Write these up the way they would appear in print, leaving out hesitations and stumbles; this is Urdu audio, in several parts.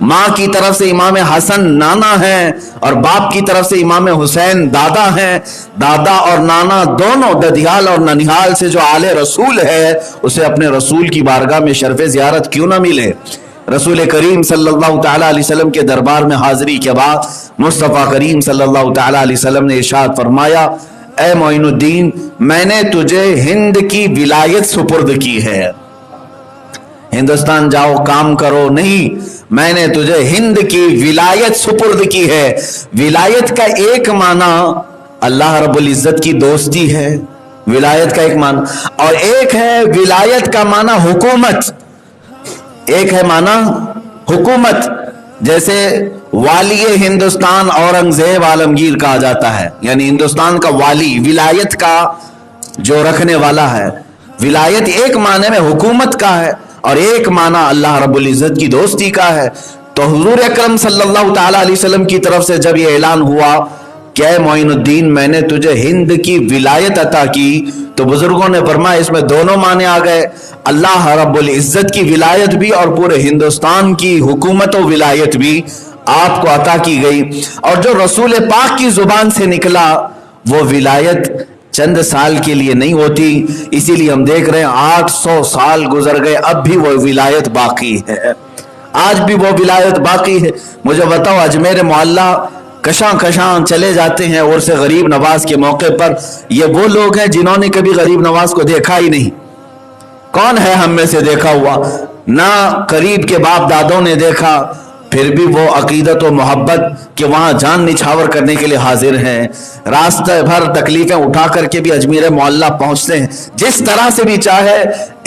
ماں کی طرف سے امام حسن نانا ہیں اور باپ کی طرف سے امام حسین دادا ہیں. دادا اور نانا دونوں ددیال اور ننیال سے جو آل رسول ہے اسے اپنے رسول کی بارگاہ میں شرف زیارت کیوں نہ ملے. رسول کریم صلی اللہ تعالی علیہ وسلم کے دربار میں حاضری کے بعد مصطفیٰ کریم صلی اللہ تعالی علیہ وسلم نے ارشاد فرمایا اے معین الدین میں نے تجھے ہند کی ولایت سپرد کی ہے. ہندوستان جاؤ کام کرو نہیں, میں نے تجھے ہند کی ولایت سپرد کی ہے. ولایت کا ایک معنی اللہ رب العزت کی دوستی ہے, ولایت کا ایک معنی, اور ایک ہے ولایت کا معنی حکومت. ایک ہے معنی حکومت, جیسے والی ہندوستان اورنگزیب عالمگیر کہا جاتا ہے, یعنی ہندوستان کا والی ولایت کا جو رکھنے والا ہے. ولایت ایک معنی میں حکومت کا ہے اور ایک معنی اللہ رب العزت کی دوستی کا ہے. تو حضور اکرم صلی اللہ تعالی علیہ وسلم کی طرف سے جب یہ اعلان ہوا کہ اے معین الدین میں نے تجھے ہند کی ولایت عطا کی, تو بزرگوں نے فرمایا اس میں دونوں معنی آ گئے, اللہ رب العزت کی ولایت بھی اور پورے ہندوستان کی حکومت و ولایت بھی آپ کو عطا کی گئی. اور جو رسول پاک کی زبان سے نکلا وہ ولایت چند سال کے لیے نہیں ہوتی, اسی لیے ہم دیکھ رہے ہیں 800 سال گزر گئے اب بھی وہ ولایت باقی ہے, آج بھی وہ ولایت باقی ہے. مجھے بتاؤ اجمیر معلیٰ کشاں کشاں چلے جاتے ہیں عرس غریب نواز کے موقع پر, یہ وہ لوگ ہیں جنہوں نے کبھی غریب نواز کو دیکھا ہی نہیں. کون ہے ہم میں سے دیکھا ہوا؟ نہ قریب کے باپ دادوں نے دیکھا, پھر بھی وہ عقیدت و محبت کہ وہاں جان نچھاور کرنے کے لیے حاضر ہیں, راستہ بھر تکلیفیں اٹھا کر کے بھی اجمیر معلیٰ پہنچتے ہیں. جس طرح سے بھی چاہے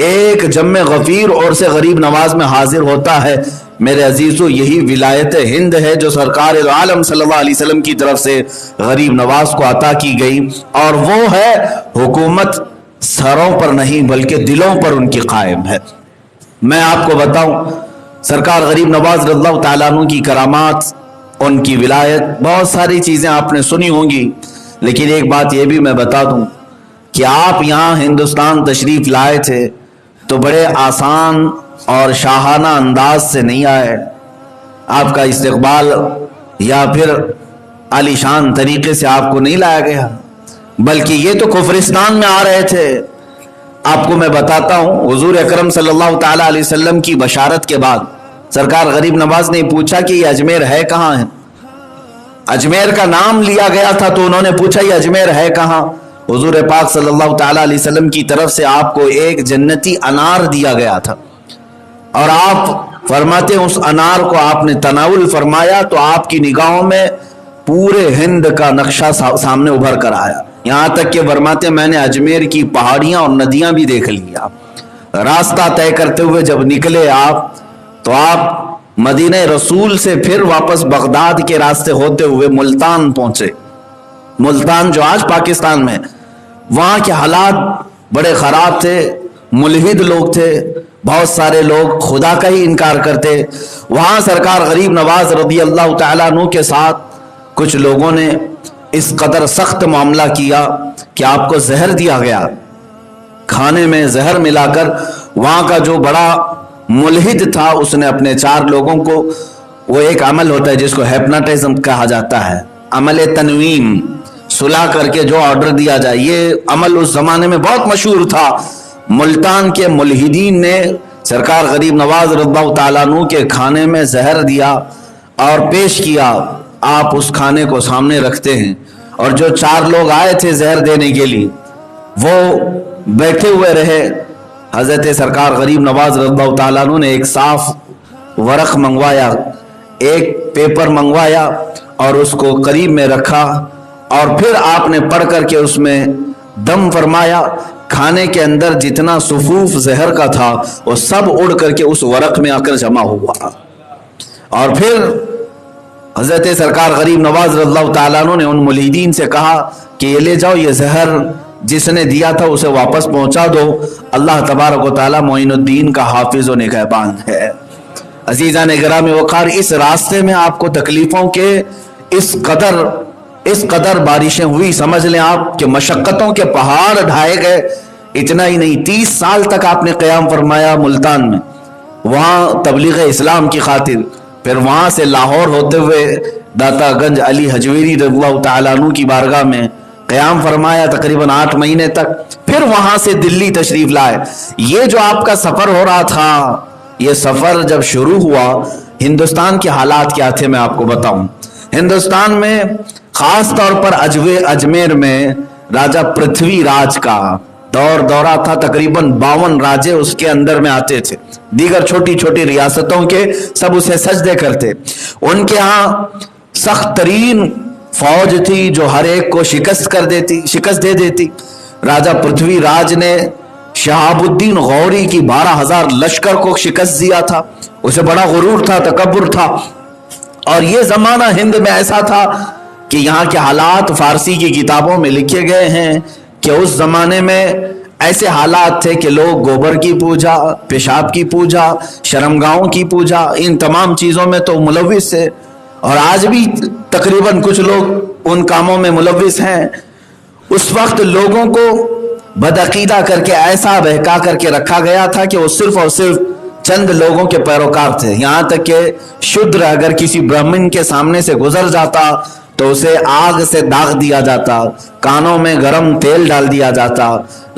ایک جم غفیر اور سے غریب نواز میں حاضر ہوتا ہے. میرے عزیزو یہی ولایت ہند ہے جو سرکار عالم صلی اللہ علیہ وسلم کی طرف سے غریب نواز کو عطا کی گئی, اور وہ ہے حکومت سروں پر نہیں بلکہ دلوں پر ان کی قائم ہے. میں آپ کو بتاؤں سرکار غریب نواز رضی اللہ تعالیٰ عنہ کی کرامات, ان کی ولایت, بہت ساری چیزیں آپ نے سنی ہوں گی, لیکن ایک بات یہ بھی میں بتا دوں کہ آپ یہاں ہندوستان تشریف لائے تھے تو بڑے آسان اور شاہانہ انداز سے نہیں آئے. آپ کا استقبال یا پھر عالی شان طریقے سے آپ کو نہیں لایا گیا, بلکہ یہ تو کفرستان میں آ رہے تھے. آپ کو میں بتاتا ہوں حضور اکرم صلی اللہ تعالی علیہ وسلم کی بشارت کے بعد سرکار غریب نواز نے پوچھا کہ یہ اجمیر ہے کہاں ہے. اجمیر کا نام لیا گیا تھا تو انہوں نے پوچھا یہ اجمیر ہے کہاں. حضور پاک صلی اللہ تعالی علیہ وسلم کی طرف سے آپ کو ایک جنتی انار دیا گیا تھا, اور آپ فرماتے ہیں اس انار کو آپ نے تناول فرمایا تو آپ کی نگاہوں میں پورے ہند کا نقشہ سامنے ابھر کر آیا, یہاں تک کہ فرماتے ہیں میں نے اجمیر کی پہاڑیاں اور ندیاں بھی دیکھ لیا. راستہ طے کرتے ہوئے جب نکلے آپ تو آپ مدینہ رسول سے پھر واپس بغداد کے راستے ہوتے ہوئے ملتان پہنچے. ملتان جو آج پاکستان میں, وہاں کے حالات بڑے خراب تھے, ملحد لوگ تھے, بہت سارے لوگ خدا کا ہی انکار کرتے. وہاں سرکار غریب نواز رضی اللہ تعالیٰ عنہ کے ساتھ کچھ لوگوں نے اس قدر سخت معاملہ کیا کہ آپ کو زہر دیا گیا, کھانے میں زہر ملا کر. وہاں کا جو بڑا ملحد تھا اس نے اپنے 4 لوگوں کو, وہ ایک عمل ہوتا ہے جس کو ہیپناٹزم کہا جاتا ہے, عمل تنویم, سلا کر کے جو آرڈر دیا جائے, یہ عمل اس زمانے میں بہت مشہور تھا. ملتان کے ملحدین نے سرکار غریب نواز رضی اللہ تعالیٰ عنہ کے کھانے میں زہر دیا اور پیش کیا. آپ اس کھانے کو سامنے رکھتے ہیں اور جو 4 لوگ آئے تھے زہر دینے کے لیے وہ بیٹھے ہوئے رہے. حضرت سرکار غریب نواز رضی اللہ تعالیٰ عنہ نے ایک صاف ورق منگوایا, ایک پیپر منگوایا اور اس کو قریب میں رکھا, اور پھر آپ نے پڑھ کر کے اس میں دم فرمایا. کھانے کے اندر جتنا صفوف زہر کا تھا وہ سب اڑ کر کے اس ورق میں آ کر جمع ہوا, اور پھر حضرت سرکار غریب نواز رضی اللہ تعالیٰ عنہ نے ان ملحدین سے کہا کہ یہ لے جاؤ, یہ زہر جس نے دیا تھا اسے واپس پہنچا دو, اللہ تبارک و تعالیٰ معین الدین کا حافظ و نگہبان ہے. عزیزان گرامی وقار, اس راستے میں آپ کو تکلیفوں کے اس قدر بارشیں ہوئی, سمجھ لیں آپ کہ مشقتوں کے پہاڑ ڈھائے گئے. اتنا ہی نہیں, 30 سال تک آپ نے قیام فرمایا ملتان میں, وہاں تبلیغ اسلام کی خاطر. پھر وہاں سے لاہور ہوتے ہوئے داتا گنج علی حجویری رضی اللہ تعالیٰ عنہ کی بارگاہ میں قیام فرمایا تقریباً 8 مہینے تک، پھر وہاں سے دلی تشریف لائے۔ یہ جو آپ کا سفر ہو رہا تھا، یہ سفر جب شروع ہوا، ہندوستان کے حالات کیا تھے میں آپ کو بتاؤں۔ ہندوستان میں خاص طور پر اجمیر میں راجہ پرتھوی راج کا دورہ تھا، تقریباً 52 راجے اس کے اندر میں آتے تھے، دیگر چھوٹی چھوٹی ریاستوں کے سب اسے سجدے کرتے۔ ان کے ہاں سخت ترین فوج تھی جو ہر ایک کو شکست دے دیتی۔ راجہ پرتھوی راج نے شہاب الدین غوری کی 12,000 لشکر کو شکست دیا تھا، اسے بڑا غرور تھا، تکبر تھا۔ اور یہ زمانہ ہند میں ایسا تھا کہ یہاں کے حالات فارسی کی کتابوں میں لکھے گئے ہیں کہ اس زمانے میں ایسے حالات تھے کہ لوگ گوبر کی پوجا، پیشاب کی پوجا، شرمگاہوں کی پوجا، ان تمام چیزوں میں تو ملوث ہے، اور آج بھی تقریباً کچھ لوگ ان کاموں میں ملوث ہیں۔ اس وقت لوگوں کو بدعقیدہ کر کے ایسا بہکا کر کے رکھا گیا تھا کہ وہ صرف اور صرف چند لوگوں کے پیروکار تھے، یہاں تک کہ شودر اگر کسی برہمن کے سامنے سے گزر جاتا تو اسے آگ سے داغ دیا جاتا، کانوں میں گرم تیل ڈال دیا جاتا،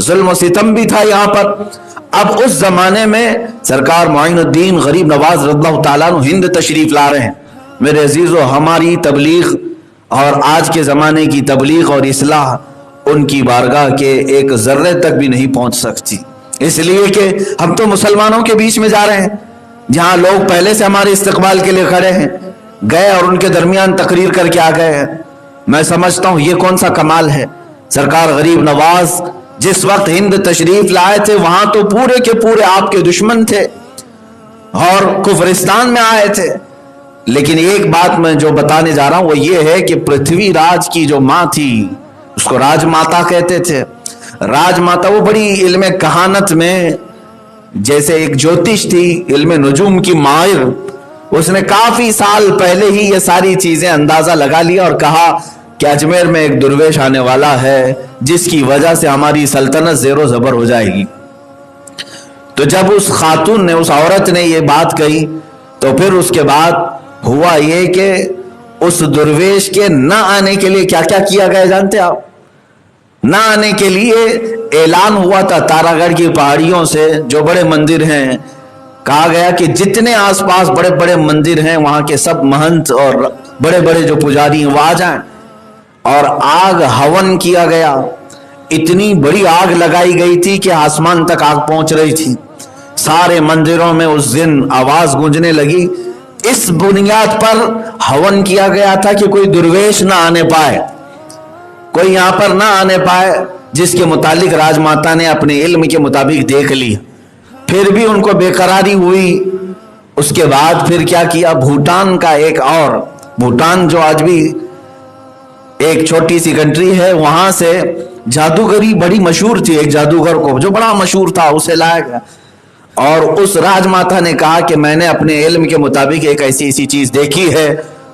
ظلم و ستم بھی تھا یہاں پر۔ اب اس زمانے میں سرکار معین الدین غریب نواز رضی اللہ تعالیٰ عنہ ہند تشریف لا رہے ہیں۔ میرے عزیزو، ہماری تبلیغ اور آج کے زمانے کی تبلیغ اور اصلاح ان کی بارگاہ کے ایک ذرے تک بھی نہیں پہنچ سکتی، اس لیے کہ ہم تو مسلمانوں کے بیچ میں جا رہے ہیں، جہاں لوگ پہلے سے ہمارے استقبال کے لیے کھڑے ہیں، گئے اور ان کے درمیان تقریر کر کے آ گئے ہیں۔ میں سمجھتا ہوں یہ کون سا کمال ہے۔ سرکار غریب نواز جس وقت ہند تشریف لائے تھے، وہاں تو پورے کے پورے آپ کے دشمن تھے اور کفرستان میں آئے تھے، لیکن ایک بات میں جو بتانے جا رہا ہوں وہ یہ ہے کہ پرتھوی راج کی جو ماں تھی، اس کو راج ماتا کہتے تھے۔ راج ماتا وہ بڑی علم کہانت میں جیسے ایک جوتش تھی، علم نجوم کی ماہر، اس نے کافی سال پہلے ہی یہ ساری چیزیں اندازہ لگا لیا اور کہا کہ اجمیر میں ایک درویش آنے والا ہے جس کی وجہ سے ہماری سلطنت زیر و زبر ہو جائے گی۔ تو جب اس خاتون نے، اس عورت نے یہ بات کہی تو پھر اس کے بعد ہوا یہ کہ اس درویش کے نہ آنے کے لیے کیا کیا کیا گیا جانتے آپ؟ نہ آنے کے لیے اعلان ہوا تھا تارا گڑھ کی پہاڑیوں سے، جو بڑے مندر ہیں، کہا گیا کہ جتنے آس پاس بڑے بڑے مندر ہیں وہاں کے سب مہنت اور بڑے بڑے جو پجاری ہیں وہ آ جائیں، اور آگ ہون کیا گیا۔ اتنی بڑی آگ لگائی گئی تھی کہ آسمان تک آگ پہنچ رہی تھی۔ سارے مندروں میں اس دن آواز گونجنے لگی۔ اس بنیاد پر ہون کیا گیا تھا کہ کوئی درویش نہ آنے پائے، کوئی یہاں پر نہ آنے پائے، جس کے متعلق راج ماتا نے اپنے علم کے مطابق دیکھ لی۔ پھر بھی ان کو بے قراری ہوئی۔ اس کے بعد پھر کیا کیا؟ بھوٹان کا ایک اور، بھوٹان جو آج بھی ایک چھوٹی سی کنٹری ہے، وہاں سے جادوگری بڑی مشہور تھی، ایک جادوگر کو جو بڑا مشہور تھا اسے لایا گیا، اور اس راج ماتا نے کہا کہ میں نے اپنے علم کے مطابق ایک ایسی چیز دیکھی ہے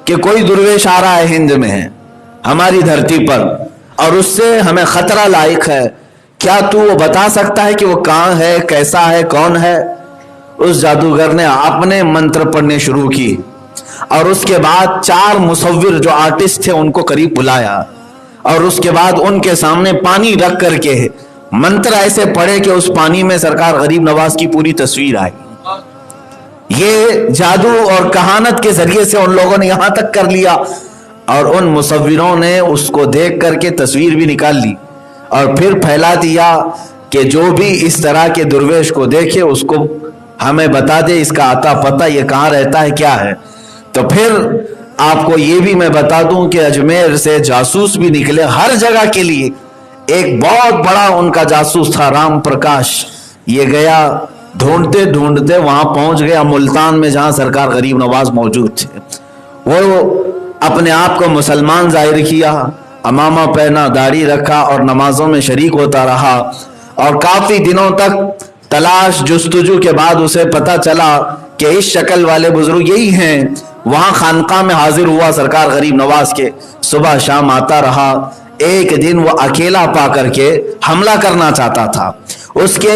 کہ کوئی درویش آ رہا ہے ہند میں ہے، ہماری دھرتی پر، اور اس سے ہمیں خطرہ لاحق ہے، کیا تو وہ بتا سکتا ہے کہ وہ کہاں ہے، کیسا ہے، کون ہے؟ اس جادوگر نے اپنے منتر پڑھنے شروع کی، اور اس کے بعد 4 مصور جو آرٹسٹ تھے ان کو قریب بلایا، اور اس کے بعد ان کے سامنے پانی رکھ کر کے منتر ایسے پڑھے کہ اس پانی میں سرکار غریب نواز کی پوری تصویر آئی۔ یہ جادو اور کہانت کے ذریعے سے ان لوگوں نے یہاں تک کر لیا، اور ان مصوروں نے اس کو دیکھ کر کے تصویر بھی نکال لی اور پھر پھیلا دیا کہ جو بھی اس طرح کے درویش کو دیکھے اس کو ہمیں بتا دے، اس کا آتا پتہ، یہ کہاں رہتا ہے، کیا ہے۔ تو پھر آپ کو یہ بھی میں بتا دوں کہ اجمیر سے جاسوس بھی نکلے ہر جگہ کے لیے۔ ایک بہت بڑا ان کا جاسوس تھا رام پرکاش، یہ گیا ڈھونڈتے ڈھونڈتے وہاں پہنچ گیا ملتان میں جہاں سرکار غریب نواز موجود تھے۔ وہ اپنے آپ کو مسلمان ظاہر کیا، امامہ پہنا، داڑھی رکھا اور نمازوں میں شریک ہوتا رہا، اور کافی دنوں تک تلاش جستجو کے بعد اسے پتہ چلا کہ اس شکل والے بزرگ یہی ہیں۔ وہاں خانقاہ میں حاضر ہوا سرکار غریب نواز کے، صبح شام آتا رہا۔ ایک دن وہ اکیلا پا کر کے حملہ کرنا چاہتا تھا۔ اس کے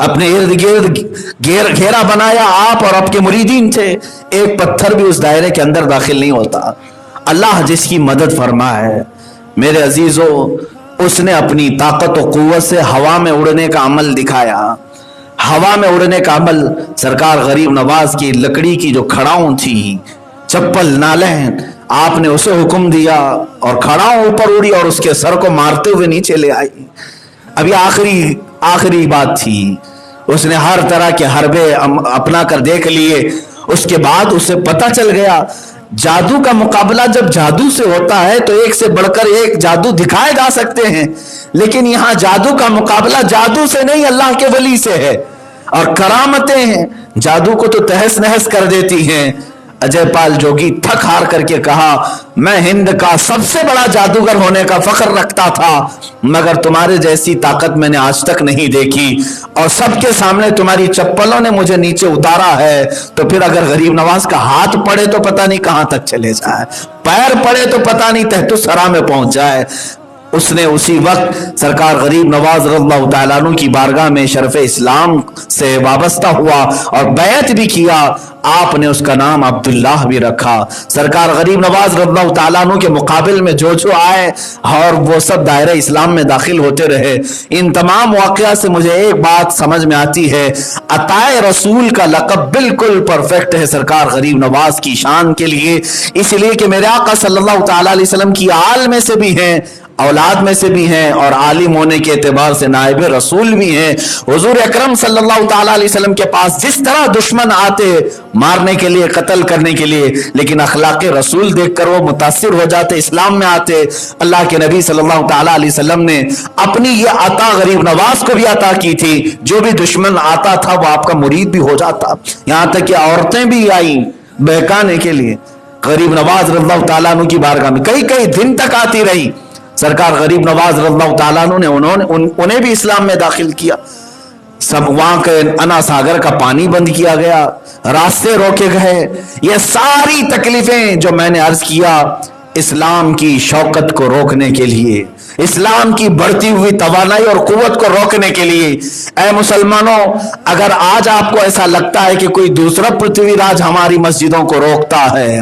اپنے ارد گرد گھیرا بنایا، آپ اور آپ کے مریدین تھے، ایک پتھر بھی اس دائرے کے اندر داخل نہیں ہوتا۔ اللہ جس کی مدد فرمائے میرے عزیزو، اس نے اپنی طاقت و قوت سے ہوا میں اڑنے کا عمل دکھایا۔ ہوا میں اڑنے کا عمل سرکار غریب نواز کی لکڑی کی جو کھڑاؤں تھی، چپل نالین، آپ نے اسے حکم دیا اور کھڑاؤں اوپر اڑی اور اس کے سر کو مارتے ہوئے نیچے لے آئی۔ ابھی آخری بات تھی، اس نے ہر طرح کے حربے اپنا کر دیکھ لیے۔ اس کے بعد اسے پتہ چل گیا جادو کا مقابلہ جب جادو سے ہوتا ہے تو ایک سے بڑھ کر ایک جادو دکھائے جا سکتے ہیں، لیکن یہاں جادو کا مقابلہ جادو سے نہیں، اللہ کے ولی سے ہے، اور کرامتیں ہیں جادو کو تو تہس نہس کر دیتی ہیں۔ اجے پال جوگی تھک ہار کر کے کہا، میں ہند کا سب سے بڑا جادوگر ہونے کا فخر رکھتا تھا، مگر تمہارے جیسی طاقت میں نے آج تک نہیں دیکھی، اور سب کے سامنے تمہاری چپلوں نے مجھے نیچے اتارا ہے، تو پھر اگر غریب نواز کا ہاتھ پڑے تو پتہ نہیں کہاں تک چلے جائے، پیر پڑے تو پتہ نہیں تحت الثری میں پہنچ جائے۔ اس نے اسی وقت سرکار غریب نواز رضی اللہ تعالیٰ عنہ کی بارگاہ میں شرف اسلام سے وابستہ ہوا اور بیعت بھی کیا۔ آپ نے اس کا نام عبداللہ بھی رکھا۔ سرکار غریب نواز رضی اللہ تعالیٰ عنہ کے مقابل میں جو آئے اور وہ سب دائرہ اسلام میں داخل ہوتے رہے۔ ان تمام واقعات سے مجھے ایک بات سمجھ میں آتی ہے، عطائے رسول کا لقب بالکل پرفیکٹ ہے سرکار غریب نواز کی شان کے لیے، اس لیے کہ میرے آقا صلی اللہ تعالیٰ علیہ وسلم کی آل میں سے بھی ہیں، اولاد میں سے بھی ہیں، اور عالم ہونے کے اعتبار سے نائب رسول بھی ہیں۔ حضور اکرم صلی اللہ تعالیٰ علیہ وسلم کے پاس جس طرح دشمن آتے مارنے کے لیے، قتل کرنے کے لیے، لیکن اخلاق رسول دیکھ کر وہ متاثر ہو جاتے، اسلام میں آتے۔ اللہ کے نبی صلی اللہ تعالیٰ علیہ وسلم نے اپنی یہ عطا غریب نواز کو بھی عطا کی تھی، جو بھی دشمن آتا تھا وہ آپ کا مرید بھی ہو جاتا، یہاں تک کہ عورتیں بھی آئیں بہکانے کے لیے غریب نواز رضی اللہ تعالیٰ عنہ کی بارگاہ میں، کئی دن تک آتی رہی۔ سرکار غریب نواز رضی اللہ تعالیٰ عنہ نے انہیں بھی اسلام میں داخل کیا۔ سب وہاں کے انا ساگر کا پانی بند کیا گیا، راستے روکے گئے۔ یہ ساری تکلیفیں جو میں نے عرض کیا اسلام کی شوکت کو روکنے کے لیے، اسلام کی بڑھتی ہوئی توانائی اور قوت کو روکنے کے لیے۔ اے مسلمانوں، اگر آج آپ کو ایسا لگتا ہے کہ کوئی دوسرا پرتھوی راج ہماری مسجدوں کو روکتا ہے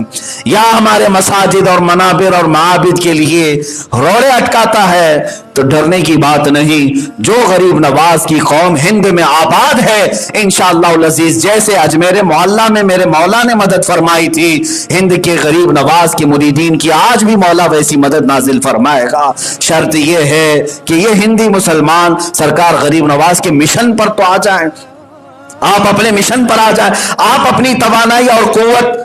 یا ہمارے مساجد اور منابر اور معابد کے لیے روڑے اٹکاتا ہے تو ڈرنے کی بات نہیں۔ جو غریب نواز کی قوم ہند میں آباد ہے، انشاءاللہ العزیز، جیسے اجمیر معلیٰ میں میرے مولا نے مدد فرمائی تھی، ہند کے غریب نواز کے مریدین کی آج بھی مولا ویسی مدد نازل فرمائے گا۔ شرط یہ ہے کہ یہ ہندی مسلمان سرکار غریب نواز کے مشن پر تو آ جائیں، آپ اپنے مشن پر آ جائیں، آپ اپنی توانائی اور قوت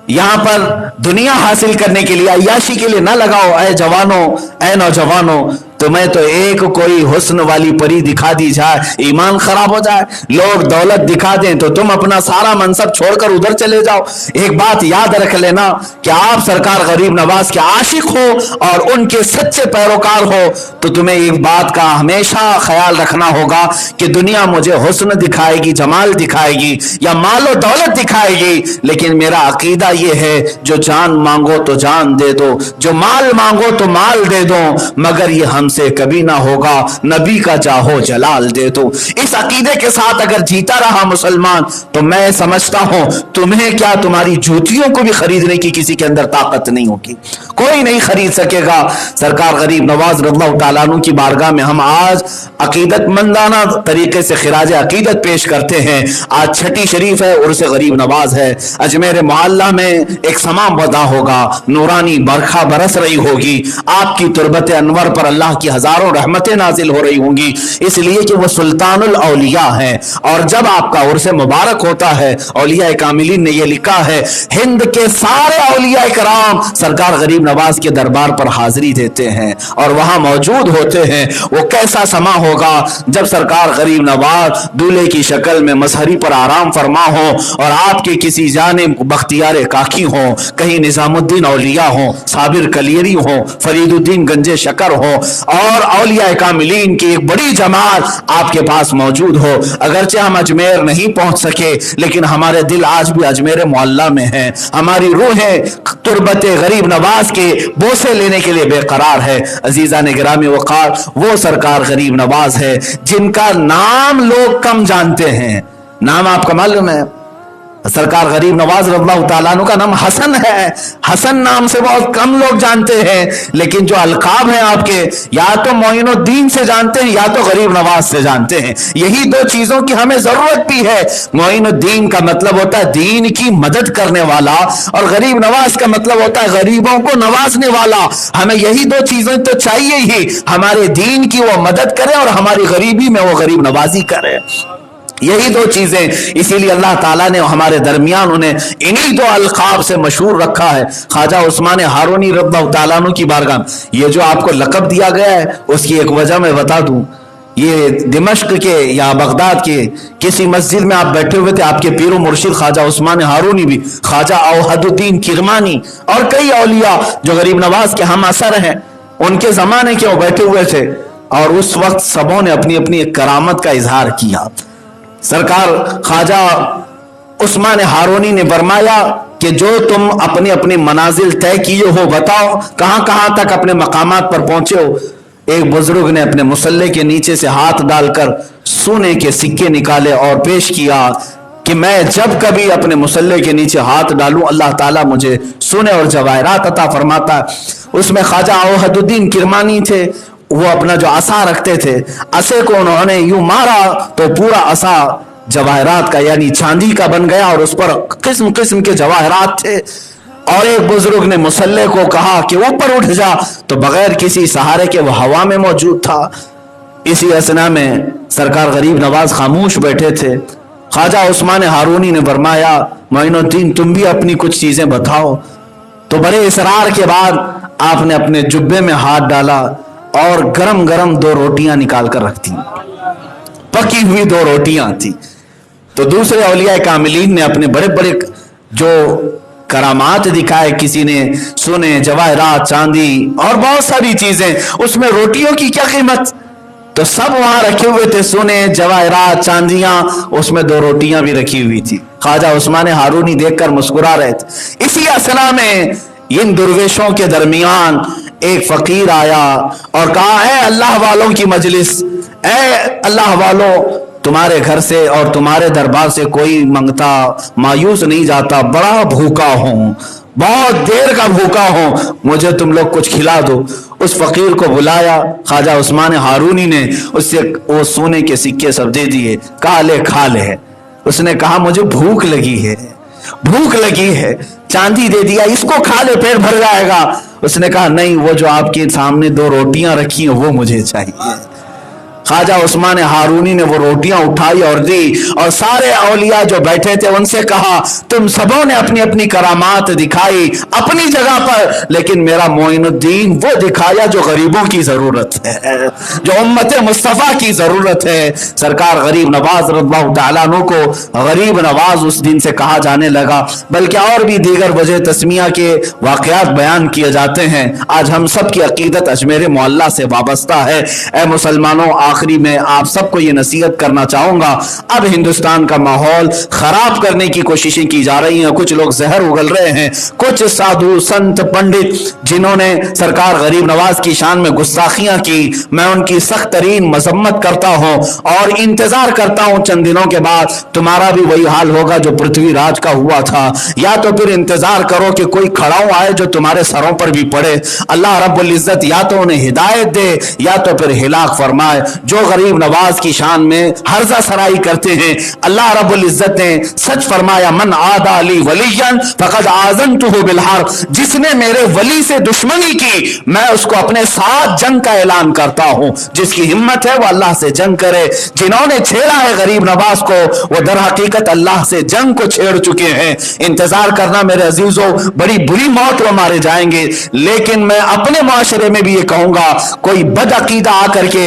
یہاں پر دنیا حاصل کرنے کے لیے، عیاشی کے لیے نہ لگاؤ۔ اے جوانوں، اے نوجوانوں، تمہیں تو ایک کوئی حسن والی پری دکھا دی جائے ایمان خراب ہو جائے، لوگ دولت دکھا دیں تو تم اپنا سارا منصب چھوڑ کر ادھر چلے جاؤ۔ ایک بات یاد رکھ لینا کہ آپ سرکار غریب نواز کے عاشق ہو اور ان کے سچے پیروکار ہو تو تمہیں ایک بات کا ہمیشہ خیال رکھنا ہوگا کہ دنیا مجھے حسن دکھائے گی، جمال دکھائے گی یا مال و دولت دکھائے گی، لیکن میرا عقیدہ یہ ہے جو جان مانگو تو جان دے دو، جو مال مانگو تو مال دے دو، مگر یہ ہم سے کبھی نہ ہوگا نبی کا جاہو جلال دے دو۔ اس عقیدے کے ساتھ اگر جیتا رہا مسلمان تو میں سمجھتا ہوں تمہیں کیا، تمہاری جوتیوں کو بھی خریدنے کی کسی کے اندر طاقت نہیں ہوگی، کوئی نہیں خرید سکے گا۔ سرکار غریب نواز رضی اللہ تعالیٰ عنہ کی بارگاہ میں ہم آج عقیدت مندانہ طریقے سے خراج عقیدت پیش کرتے ہیں۔ آج چھٹی شریف ہے، عرس غریب نواز ہے، اجمیر معلیٰ میں ایک سما وضع ہوگا، نورانی برکھا برس رہی ہوگی، آپ کی تربت انور پر اللہ کی ہزاروں رحمتیں نازل ہو رہی ہوں گی، اس لیے کہ وہ سلطان الاولیاء ہیں۔ اور جب آپ کا عرس مبارک ہوتا ہے، اولیاء کاملین نے یہ لکھا ہے، ہند کے سارے اولیاء کرام سرکار غریب نواز کے دربار پر حاضری دیتے ہیں اور وہاں موجود ہوتے ہیں۔ وہ کیسا سما ہوگا جب سرکار غریب نواز دولہے کی شکل میں مسہری پر آرام فرما ہو اور آپ کے کسی جانب بختیار کاکی ہوں، کہیں نظام الدین اولیاء ہوں، صابر کلیری ہوں، فرید الدین گنج شکر ہوں، اور اولیاء کاملین کی ایک بڑی جماعت آپ کے پاس موجود ہو. اگرچہ ہم اجمیر نہیں پہنچ سکے لیکن ہمارے دل آج بھی اجمیر معلیٰ میں ہیں. ہماری روحیں تربت غریب نواز کے بوسے لینے کے لیے بے قرار ہے. عزیزان گرامی وقار، وہ سرکار غریب نواز ہے جن کا نام لوگ کم جانتے ہیں. نام آپ کو معلوم ہے؟ سرکار غریب نواز رضی اللہ تعالیٰ عنہ کا نام حسن ہے. حسن نام سے بہت کم لوگ جانتے ہیں، لیکن جو القاب ہیں آپ کے، یا تو معین الدین سے جانتے ہیں یا تو غریب نواز سے جانتے ہیں. یہی دو چیزوں کی ہمیں ضرورت بھی ہے. معین الدین کا مطلب ہوتا ہے دین کی مدد کرنے والا، اور غریب نواز کا مطلب ہوتا ہے غریبوں کو نوازنے والا. ہمیں یہی دو چیزیں تو چاہیے ہی، ہمارے دین کی وہ مدد کرے اور ہماری غریبی میں وہ غریب نوازی کرے. یہی دو چیزیں، اسی لیے اللہ تعالیٰ نے ہمارے درمیان انہیں انہی دو القاب سے مشہور رکھا ہے. خواجہ عثمان ہارونی رضی اللہ تعالیٰ عنہ کی بارگاہ یہ جو آپ کو لقب دیا گیا ہے اس کی ایک وجہ میں بتا دوں. یہ دمشق کے یا بغداد کے کسی مسجد میں آپ بیٹھے ہوئے تھے، آپ کے پیر و مرشد خواجہ عثمان ہارونی بھی، خواجہ اوحد الدین کرمانی اور کئی اولیاء جو غریب نواز کے ہم اثر ہیں، ان کے زمانے کے وہ بیٹھے ہوئے تھے اور اس وقت سبوں نے اپنی اپنی ایک کرامت کا اظہار کیا. سرکار خواجہ عثمان ہارونی نے فرمایا کہ جو تم اپنی اپنی منازل طے کیے ہو بتاؤ، کہاں کہاں تک اپنے مقامات پر پہنچے ہو. ایک بزرگ نے اپنے مصلے کے نیچے سے ہاتھ ڈال کر سونے کے سکے نکالے اور پیش کیا کہ میں جب کبھی اپنے مصلے کے نیچے ہاتھ ڈالوں اللہ تعالیٰ مجھے سونے اور جواہرات عطا فرماتا. اس میں خواجہ اوحد الدین کرمانی تھے. وہ اپنا جو عصا رکھتے تھے، عصے کو انہوں نے یوں مارا تو پورا عصا جواہرات کا یعنی چاندی کا بن گیا اور اس پر قسم قسم کے جواہرات تھے. اور ایک بزرگ نے مصلے کو کہا کہ اوپر اٹھ جا تو بغیر کسی سہارے کے وہ ہوا میں موجود تھا. اسی اثنا میں سرکار غریب نواز خاموش بیٹھے تھے. خواجہ عثمان ہارونی نے فرمایا معین الدین تم بھی اپنی کچھ چیزیں بتاؤ. تو بڑے اصرار کے بعد آپ نے اپنے جبے میں ہاتھ ڈالا اور گرم گرم دو روٹیاں نکال کر رکھ دی، پکی ہوئی دو روٹیاں تھی. تو دوسرے اولیاء کاملین نے اپنے بڑے بڑے جو کرامات دکھائے، کسی نے سونے، جواہرات، چاندی اور بہت ساری چیزیں. اس میں روٹیوں کی کیا قیمت؟ تو سب وہاں رکھے ہوئے تھے، سونے، جواہرات، چاندیاں، اس میں دو روٹیاں بھی رکھی ہوئی تھی. خواجہ عثمان ہارونی دیکھ کر مسکرا رہے تھے. اسی اثنا میں ان درویشوں کے درمیان ایک فقیر آیا اور کہا اے اللہ والوں کی مجلس، اے اللہ والوں، تمہارے گھر سے اور تمہارے دربار سے کوئی منگتا مایوس نہیں جاتا. بڑا بھوکا ہوں، بہت دیر کا بھوکا ہوں، مجھے تم لوگ کچھ کھلا دو. اس فقیر کو بلایا. خواجہ عثمان ہارونی نے اس سے وہ سونے کے سکے سب دے دیے، کہا لے کھا لے. اس نے کہا مجھے بھوک لگی ہے، بھوک لگی ہے. چاندی دے دیا، اس کو کھا لے پیٹ بھر جائے گا. اس نے کہا نہیں، وہ جو آپ کے سامنے دو روٹیاں رکھی ہیں وہ مجھے چاہیے. خواجہ عثمان ہارونی نے وہ روٹیاں اٹھائی اور دی اور سارے اولیاء جو بیٹھے تھے ان سے کہا تم سبوں نے اپنی اپنی کرامات دکھائی اپنی جگہ پر، لیکن میرا معین الدین وہ دکھایا جو غریبوں کی ضرورت ہے، جو امت مصطفیٰ کی ضرورت ہے. سرکار غریب نواز رضی اللہ تعالیٰ عنہ کو غریب نواز اس دن سے کہا جانے لگا. بلکہ اور بھی دیگر وجہ تسمیہ کے واقعات بیان کیے جاتے ہیں. آج ہم سب کی عقیدت اجمیر معلیٰ سے وابستہ ہے. اے مسلمانوں، آخری میں آپ سب کو یہ نصیحت کرنا چاہوں گا، اب ہندوستان کا ماحول خراب کرنے کی کوششیں کی جا رہی ہیں. کچھ لوگ زہر اگل رہے ہیں، کچھ سادھو سنت پنڈت جنہوں نے سرکار غریب نواز کی شان میں گستاخیاں کی، میں ان کی سخت ترین مذمت کرتا ہوں اور انتظار کرتا ہوں چند دنوں کے بعد تمہارا بھی وہی حال ہوگا جو پرتھوی راج کا ہوا تھا. یا تو پھر انتظار کرو کہ کوئی کھڑاؤں آئے جو تمہارے سروں پر بھی پڑے. اللہ رب العزت یا تو انہیں ہدایت دے یا تو پھر ہلاک فرمائے. جو غریب نواز کی شان میں ہرزہ سرائی کرتے ہیں، اللہ رب العزت نے سچ فرمایا من عادى لي وليا فقد آذنته بالحرب، جس نے میرے ولی سے دشمنی کی میں اس کو اپنے ساتھ جنگ کا اعلان کرتا ہوں. جس کی ہمت ہے وہ اللہ سے جنگ کرے. جنہوں نے چھیڑا ہے غریب نواز کو وہ در حقیقت اللہ سے جنگ کو چھیڑ چکے ہیں. انتظار کرنا میرے عزیزوں، بڑی بری موت وہ مارے جائیں گے. لیکن میں اپنے معاشرے میں بھی یہ کہوں گا، کوئی بد عقیدہ آ کر کے